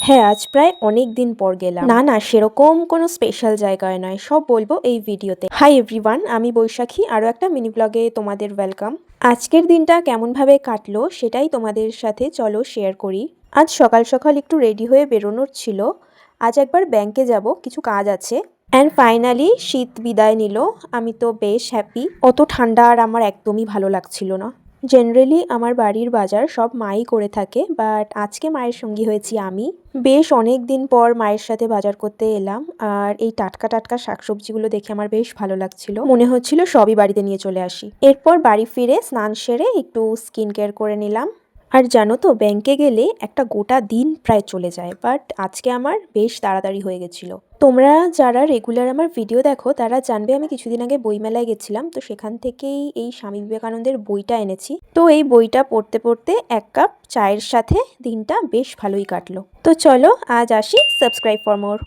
হ্যাঁ, আজ প্রায় অনেক দিন পর গেলাম। না সেরকম কোনো স্পেশাল জায়গায় নয়, সব বলবো এই ভিডিওতে। হাই এভরিওয়ান, আমি বৈশাখী, আরও একটা মিনি ব্লগে তোমাদের ওয়েলকাম। আজকের দিনটা কেমনভাবে কাটলো সেটাই তোমাদের সাথে চলো শেয়ার করি। আজ সকাল সকাল একটু রেডি হয়ে বেরোনোর ছিল। আজ একবার ব্যাংকে যাব, কিছু কাজ আছে। অ্যান্ড ফাইনালি শীত বিদায় নিল। আমি তো বেশ হ্যাপি। অত ঠান্ডা আর আমার একদমই ভালো লাগছিল না। জেনারেলি আমার বাড়ির বাজার সব মাই করে থাকে, বাট আজকে মায়ের সঙ্গী হয়েছি আমি। বেশ অনেক দিন পর মায়ের সাথে বাজার করতে এলাম, আর এই টাটকা টাটকা শাকসবজিগুলো দেখে আমার বেশ ভালো লাগছিল। মনে হচ্ছিল সবই বাড়িতে নিয়ে চলে আসি। এরপর বাড়ি ফিরে স্নান সেরে একটু স্কিন কেয়ার করে নিলাম। আর জানো তো, ব্যাংকে গেলে একটা গোটা দিন প্রায় চলে যায়, বাট আজকে আমার বেশ তাড়াতাড়ি হয়ে গেছিলো। তোমরা যারা রেগুলার আমার ভিডিও দেখো তারা জানবে আমি কিছুদিন আগে বইমেলায় গেছিলাম, তো সেখান থেকেই এই স্বামী বিবেকানন্দের বইটা এনেছি। তো এই বইটা পড়তে পড়তে এক কাপ চায়ের সাথে দিনটা বেশ ভালোই কাটলো। তো চলো আজ আসি, সাবস্ক্রাইব ফর মোর।